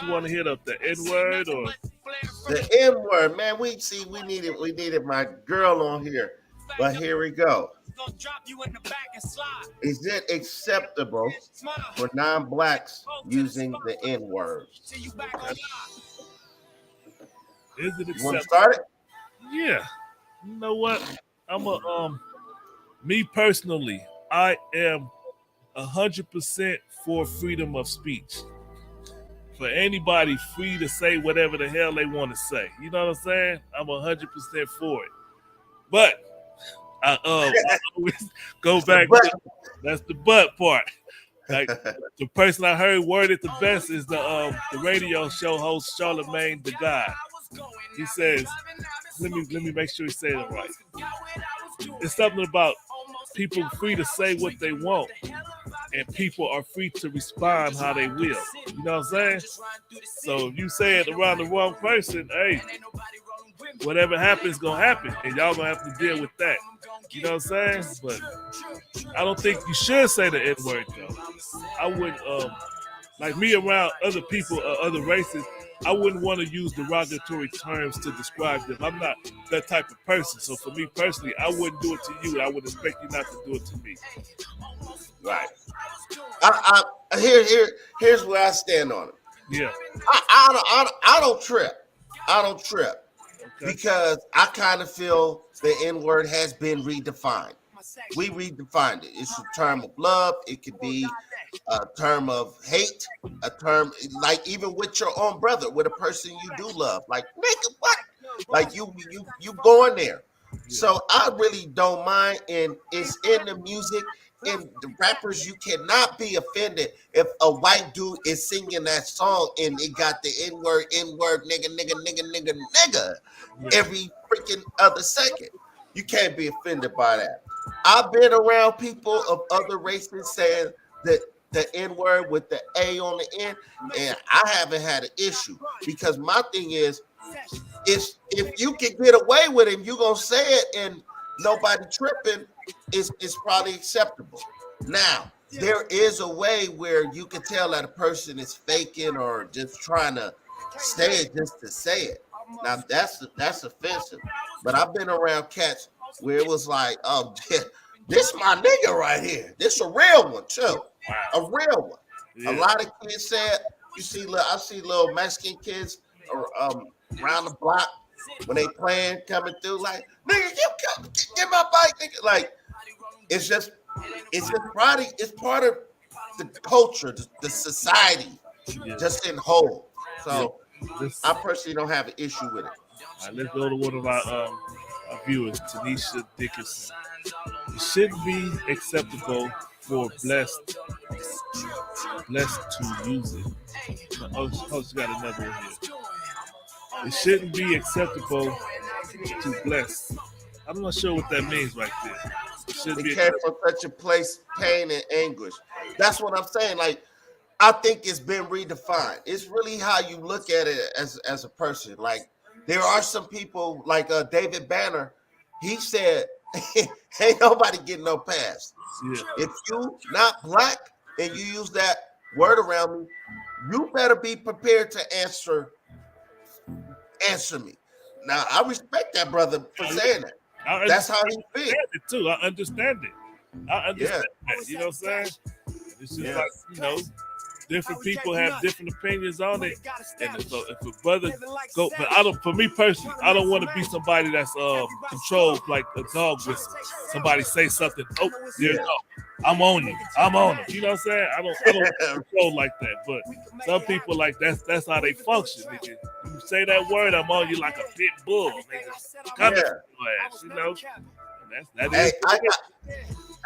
You want to hit up the N word or the N word, man? We needed my girl on here, but here we go. Is it acceptable for non-blacks using the N word? Is it acceptable? You want to start it? Yeah. You know what? Me personally, I am 100% for freedom of speech. For anybody free to say whatever the hell they want to say. You know what I'm saying? I'm 100% for it. But I always go back to that's the but part. Like the person I heard worded the best is the radio show host Charlemagne the God. He says, let me make sure he said it right. It's something about people free to say what they want, and people are free to respond how they will. You know what I'm saying? So if you say it around the wrong person, hey, whatever happens gonna happen, and y'all gonna have to deal with that. You know what I'm saying? But I don't think you should say the N-word though. I wouldn't like me around other people or other races. I wouldn't want to use derogatory terms to describe them. I'm not that type of person. So for me personally, I wouldn't do it to you. I would expect you not to do it to me. Right. Here's where I stand on it. Yeah. I don't trip. I don't trip. Okay. Because I kind of feel the N-word has been redefined. We redefined it. It's a term of love. It could be a term of hate, a term like even with your own brother, with a person you do love. Like, nigga, what? Like you going there. So I really don't mind, and it's in the music. And the rappers, you cannot be offended if a white dude is singing that song and it got the N-word, nigga every freaking other second. You can't be offended by that. I've been around people of other races saying that the N-word with the A on the end, and I haven't had an issue because my thing is if you can get away with it, you're gonna say it and nobody tripping, is probably acceptable. Now, there is a way where you can tell that a person is faking or just trying to say it just to say it. Now that's offensive. But I've been around cats where it was like, oh, this my nigga right here. This a real one too. A real one. Yeah. A lot of kids said, I see little Mexican kids around the block when they playing coming through like, nigga, get my bike, nigga. Like, it's probably it's part of the culture, the society, just in whole. So I personally don't have an issue with it. All right, let's go to one of our viewers, Tanisha Dickerson. It shouldn't be acceptable for blessed to use it. Oh, she got another one here. It shouldn't be acceptable to bless. I'm not sure what that means right there. It came from such a place, pain and anguish. That's what I'm saying. Like, I think it's been redefined. It's really how you look at it as a person. Like, there are some people like David Banner. He said ain't nobody getting no pass. Yeah. If you not black and you use that word around me, you better be prepared to answer me. Now I respect that brother for saying that. That's how he feels. It too. I understand it. I understand Yeah. that. You know what I'm saying? It's just Yeah. like, you know, different people have different opinions on it. And if a brother go, but I don't. For me personally, I don't want to be somebody that's controlled like a dog whistle. Somebody say something. Oh, there you go. I'm on you. I'm on them. You know what I'm saying? I don't control like that. But some people like that's how they function. Nigga. You say that word, I'm on you like a pit bull. Nigga. Coming for your ass, you know. And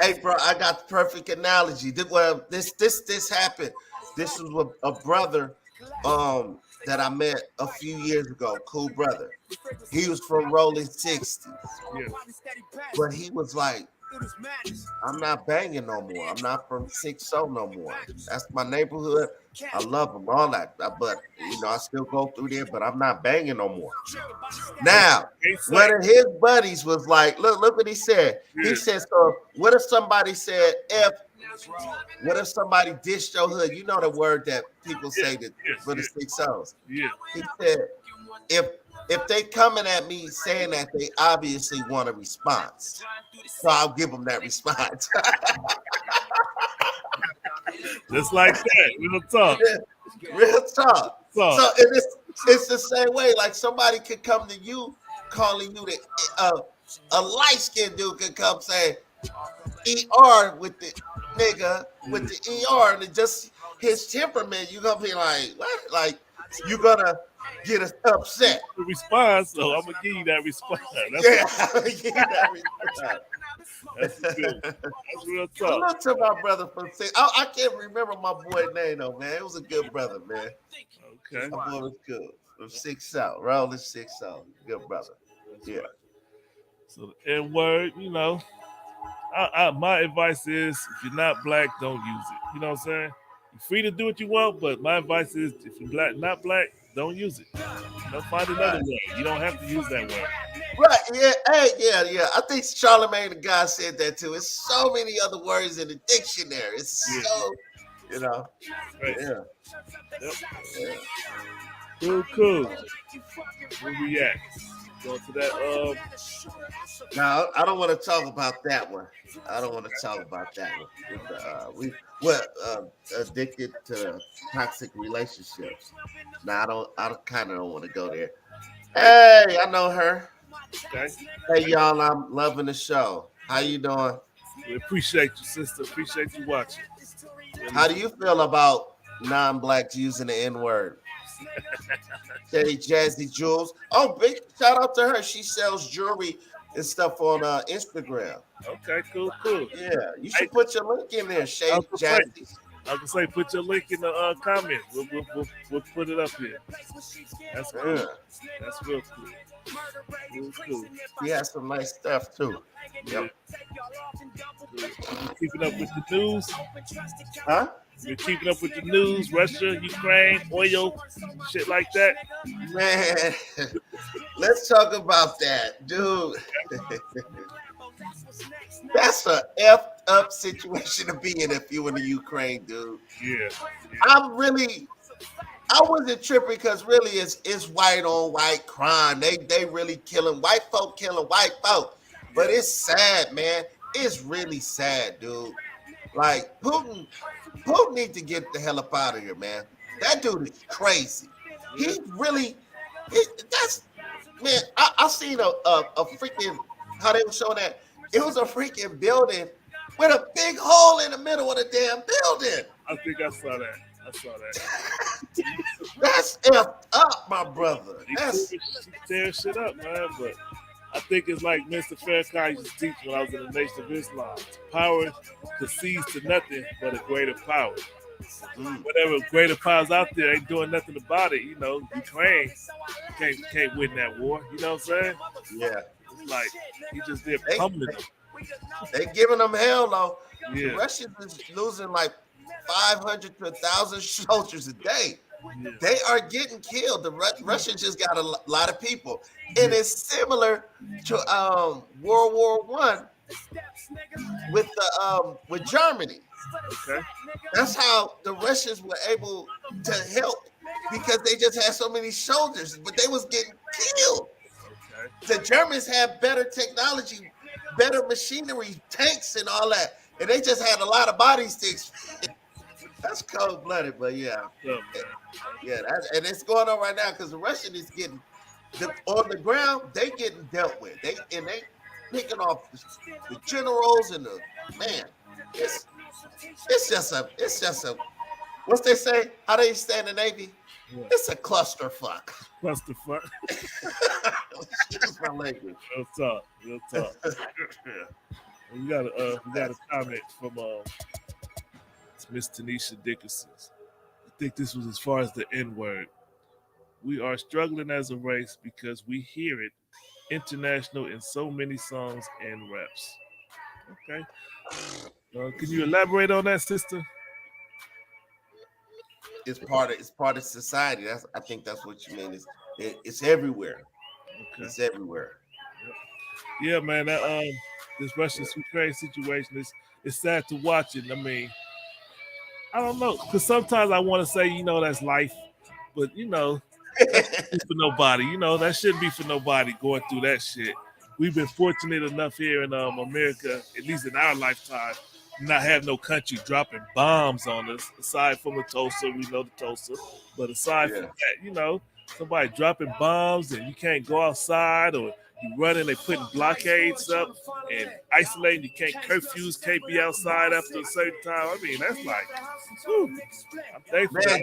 Hey, bro, I got the perfect analogy. This happened. This was with a brother that I met a few years ago. Cool brother. He was from Rolling 60s. Yeah. But he was like, I'm not banging no more. I'm not from 6-0 no more. That's my neighborhood. I love them, all that. But, you know, I still go through there, but I'm not banging no more. Now, one of his buddies was like, look what he said. He said, so what if somebody said, what if somebody dished your hood? You know the word that people say that for the 6-0s. Yeah. He said, if they coming at me saying that, they obviously want a response. So I'll give them that response. Just like that. Real talk. Real talk. So it's the same way. Like somebody could come to you calling you a light-skinned dude could come say ER with the nigga with the ER and just his temperament. You gonna be like, what? Like you gonna get us upset. The response, so I'm gonna give you that response. That's good. That's real talk. Look to my brother from six. I can't remember my boy name though, man. It was a good brother, man. Okay. My boy was good. From 6-0, rolling 6-0. Good brother. Yeah. So the N word, you know, my advice is if you're not black, don't use it. You know what I'm saying? You're free to do what you want, but my advice is if you're not black, don't use it. Don't find another word. You don't have to use that word. Right, yeah, hey, yeah. I think Charlamagne the guy said that too. It's so many other words in the dictionary. It's so, you know. Right. Yeah. Yep. Cool. Where we at? Go to that. No, I don't want to talk about that one. We're addicted to toxic relationships. Now I kind of don't want to go there. Hey, I know her. Okay. Hey, y'all, I'm loving the show. How you doing? We appreciate you, sister. Appreciate you watching. How do you feel about non-blacks using the N-word? Say Jazzy Jules. Oh, big shout out to her. She sells jewelry and stuff on Instagram. Okay, cool. Yeah, you should put your link in there, Shay Jazzy. I can say put your link in the comment. We'll put it up here. That's cool. Yeah. That's real cool. Real cool. He has some nice stuff too. Yep. You're keeping up with the news? Huh? You're keeping up with the news, Russia, Ukraine, oil, shit like that? Man, let's talk about that, dude. That's a effed up situation to be in if you in the Ukraine, dude. Yeah. I wasn't tripping because really it's white on white crime. They really killing white folk. But it's sad, man. It's really sad, dude. Like Putin needs to get the hell up out of here, man. That dude is crazy. He really man. I seen a freaking how they were showing that. It was a freaking building with a big hole in the middle of the damn building. I think I saw that. That's effed up, my brother. She tear shit up, man. But I think it's like Mr. Farrakhan used to teach when I was in the Nation of Islam. Power concedes to nothing but a greater power. Whatever greater powers out there ain't doing nothing about it. You know, Ukraine can't win that war. You know what I'm saying? Yeah. It's like he just did pummeling them. They giving them hell though. Yeah. The Russians is losing like 500 to 1,000 soldiers a day. They are getting killed. The Russians just got a lot of people, and it's similar to World War One with Germany. Okay. That's how the Russians were able to help because they just had so many soldiers, but they was getting killed. Okay. The Germans had better technology, better machinery, tanks, and all that, and they just had a lot of bodies to expend. That's cold blooded, but yeah, and it's going on right now because the Russian is getting on the ground. They getting dealt with. They picking off the generals and the man. It's just a what's they say? How they say in the Navy? What? It's a clusterfuck. Clusterfuck. Excuse my language. Real talk. Real talk. We got a comment from Miss Tanisha Dickerson. I think this was as far as the N word. We are struggling as a race because we hear it international in so many songs and raps. Okay. Can you elaborate on that, sister? It's part of society. I think that's what you mean. It's everywhere. Okay. It's everywhere. Yeah, man. This Russian Ukraine situation is sad to watch it. I mean, I don't know, because sometimes I want to say, that's life, but that shouldn't be for nobody. That shouldn't be for nobody going through that shit. We've been fortunate enough here in America, at least in our lifetime, not have no country dropping bombs on us. Aside from the Tulsa, we know the Tulsa, but aside from that, somebody dropping bombs and you can't go outside, or you running, they putting blockades up and isolating. You can't curfews, can't be outside after a certain time. I mean, that's like, whew, I'm thankful. Man,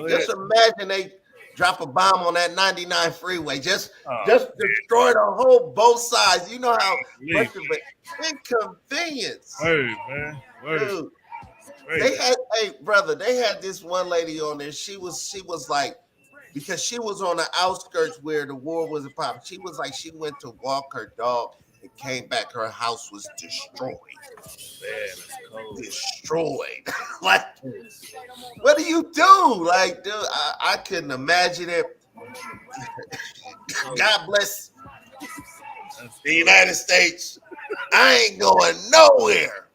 just imagine they drop a bomb on that 99 freeway. Just destroy the whole both sides. You know how much of an inconvenience. Word, man. Word. Dude. They had this one lady on there. She was like, because she was on the outskirts where the war was popping. She was like, she went to walk her dog and came back. Her house was destroyed. Man, that's cold. Destroyed. Like, what do you do? Like, dude, I couldn't imagine it. God bless the United States. I ain't going nowhere.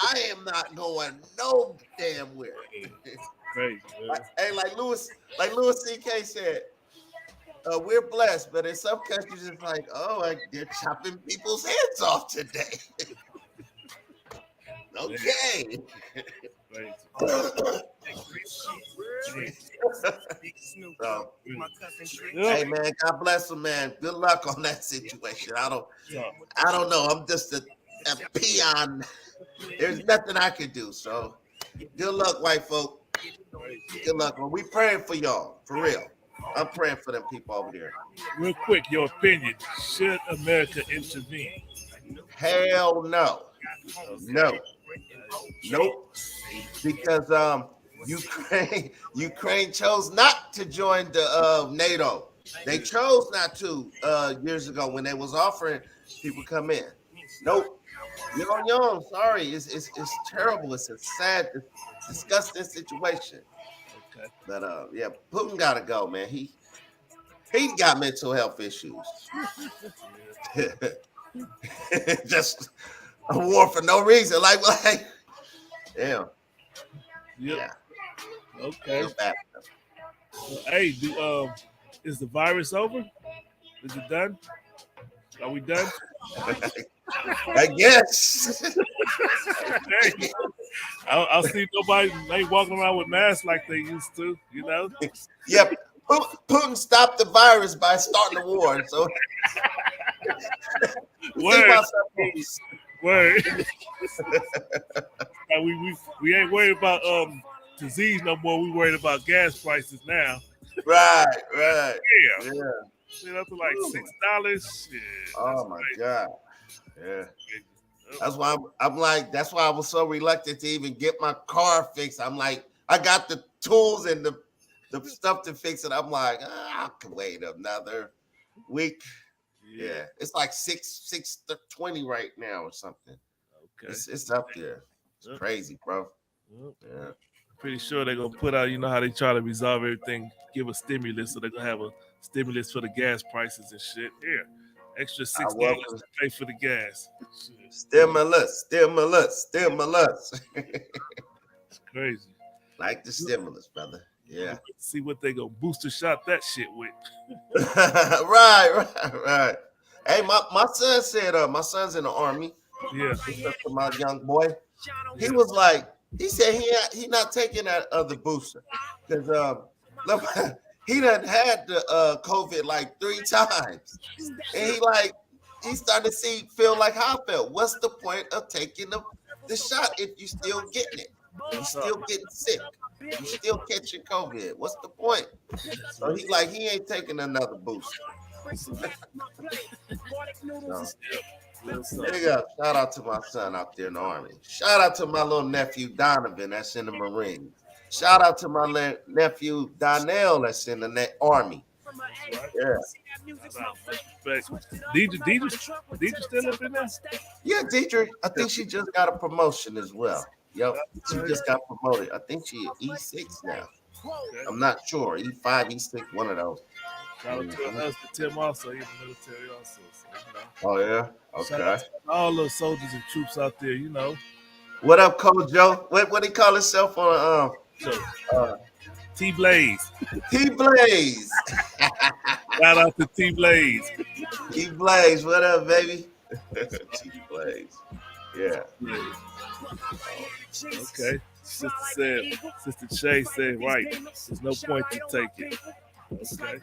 I am not going no damn where. Crazy, like Louis C.K. said, we're blessed, but in some countries it's like, they're chopping people's heads off today. Okay. Hey man, God bless them, man. Good luck on that situation. I don't know. I'm just a peon. There's nothing I can do. So good luck, white folk. Good luck. Well, we praying for y'all, for real. I'm praying for them people over there. Real quick, your opinion. Should America intervene? Hell no. No. Nope. Because Ukraine chose not to join the NATO. They chose not to years ago when they was offering people come in. Nope. Yo, sorry. It's terrible. It's a sad, disgusting situation. Okay. But Putin gotta go, man. He got mental health issues. Just a war for no reason. Like damn. Yep. Yeah. Okay. Well, hey, is the virus over? Is it done? Are we done? I guess. Hey, I'll see nobody ain't walking around with masks like they used to, Yep. Putin stopped the virus by starting the war. So Word. we ain't worried about disease no more. We worried about gas prices now. Right. Yeah. Up to like $6. Yeah, oh my God. Yeah. That's why I'm like, that's why I was so reluctant to even get my car fixed. I'm like, I got the tools and the stuff to fix it. I'm like, I can wait another week. Yeah. It's like 620 right now or something. Okay. It's up there. It's crazy, bro. Yeah. pretty sure they're gonna put out. You know how they try to resolve everything, give a stimulus, so they're gonna have a stimulus for the gas prices and shit. Here, extra I $6 welcome to pay for the gas. Shit, stimulus. it's crazy. Like the stimulus, brother. Yeah. See what they gonna booster shot that shit with. right. Hey, my son said, my son's in the army. Yeah. To my young boy, he was like, he said he not taking that other booster because he done had the COVID like 3 times, and he started to feel like how I felt. What's the point of taking the shot if you still getting it? You still getting sick. You still catching COVID. What's the point? So he ain't taking another booster. No. There you go. Shout out to my son out there in the army. Shout out to my little nephew Donovan that's in the Marines. Shout out to my nephew Donnell that's in the army. Yeah. Deidre still up in there? Yeah, Deidre. I think she just got a promotion as well. Yep. She just got promoted. I think she E6 now. I'm not sure. E5, E6, one of those. Shout out to her husband Tim also, he's in the military also. So, Oh yeah, okay. All those soldiers and troops out there, you know. What up, Coach Joe? What he call himself on T Blaze. T Blaze. Shout out to T Blaze. T Blaze, what up, baby? T Blaze. Yeah. Okay. Sister Shay said, right. There's no point to take it. Okay.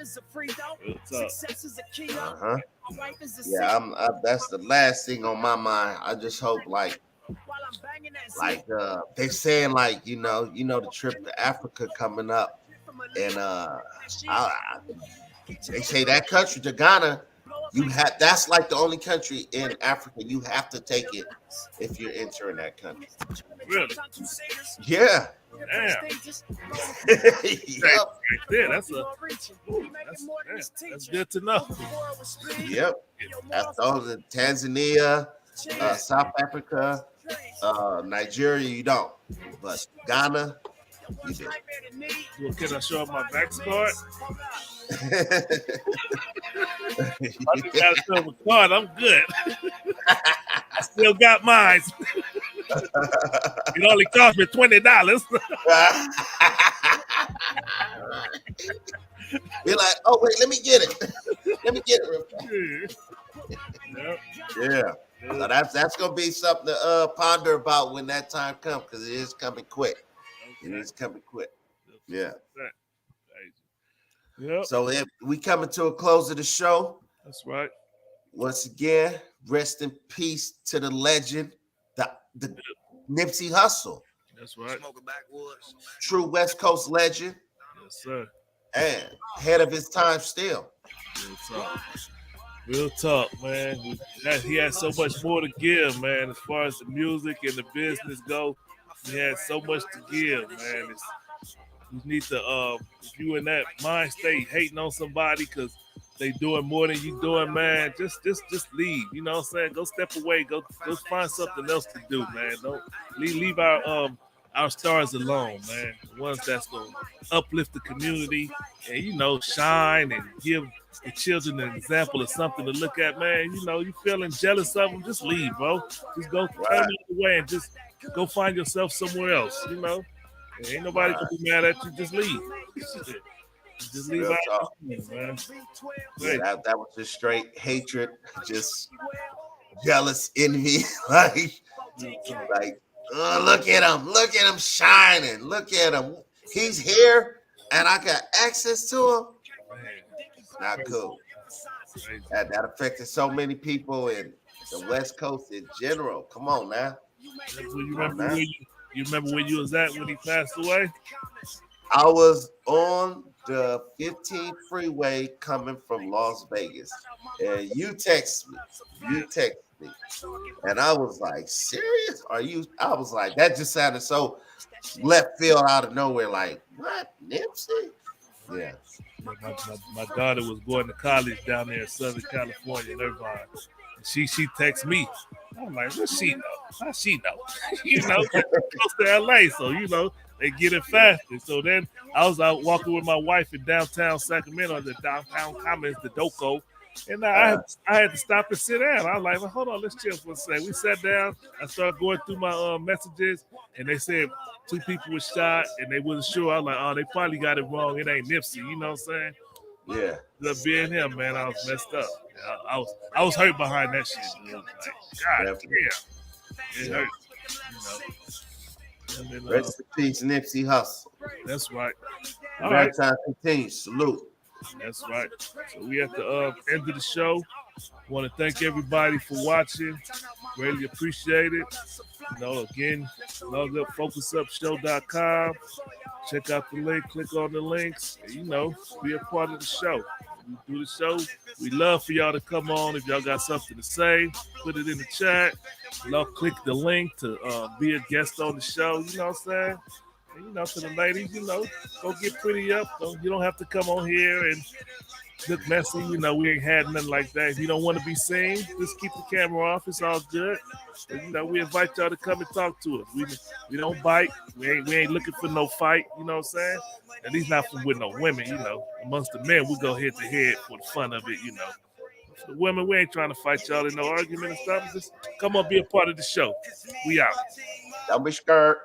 Yeah, that's the last thing on my mind. I just hope like they saying like you know the trip to Africa coming up, and they say that country to Ghana, that's like the only country in Africa you have to take it if you're entering that country. Really? Yeah. Damn. Yep. Yeah, that's good to know. Yep. That's all the Tanzania, South Africa, Nigeria, you don't. But Ghana, you do. Well, can I show up my Vax card? I just got to show up a card. I'm good. I still got mine. It only cost me $20. Be like, oh wait, let me get it. Let me get it real fast. Yeah. So that's gonna be something to ponder about when that time comes, because it is coming quick. It is coming quick. Yeah. Yep. So we coming to a close of the show. That's right. Once again, rest in peace to the legend, the Nipsey Hussle. That's right. True West Coast legend. Yes, sir. And ahead of his time still. Real talk, man. He had so much more to give, man, as far as the music and the business go. He had so much to give, man. You need to, if you in that mind state hating on somebody because they doing more than you doing, man, just leave. You know what I'm saying? Go step away. Go find something else to do, man. Don't leave our stars alone, man. The ones that's gonna uplift the community and shine and give the children an example of something to look at, man. You feeling jealous of them, just leave, bro. Just go turn it away and just go find yourself somewhere else. Ain't nobody gonna be mad at you. Just leave. Just leave out, man. Yeah, that was just straight hatred, just jealous envy. Like, look at him shining. Look at him. He's here, and I got access to him. Not cool. That affected so many people in the West Coast in general. Come on now. You remember where you was at when he passed away? I was on the 15 freeway coming from Las Vegas, and you text me, and I was like, serious? Are you? I was like, that just sounded so left field out of nowhere. Like, what, Nipsey? Yeah. My daughter was going to college down there in Southern California in Irvine. She texts me. I'm like, what she know? How she know? Close to LA, so they get it faster. So then I was out walking with my wife in downtown Sacramento, the downtown Commons, the Doco. And I had to stop and sit down. I was like, well, hold on, let's chill for a second. We sat down. I started going through my messages, and they said 2 people were shot, and they wasn't sure. I was like, oh, they probably got it wrong. It ain't Nipsey. You know what I'm saying? Yeah. The being him, man, I was messed up. I was hurt behind that shit. Like, God damn, it hurt. You know. And then, Rest in peace, Nipsey Hussle. That's right. All right, time continues. Salute. That's right. So we at the end of the show. Want to thank everybody for watching. Really appreciate it. You know, again, log up focusupshow.com. Check out the link, click on the links, and, you know, be a part of the show. We do the show. We love for y'all to come on. If y'all got something to say, put it in the chat. Click the link to be a guest on the show. You know what I'm saying? And, you know, to the ladies, you know, go get pretty up. You don't have to come on here and look messy. You know, we ain't had nothing like that. If you don't want to be seen, just keep the camera off. It's all good. And, you know, we invite y'all to come and talk to us. We don't bite. We ain't looking for no fight. You know what I'm saying? At least not with no women. You know, amongst the men, we go head to head for the fun of it. You know, for the women, we ain't trying to fight y'all in no argument and stuff. Just come on, be a part of the show. We out. Don't be scared.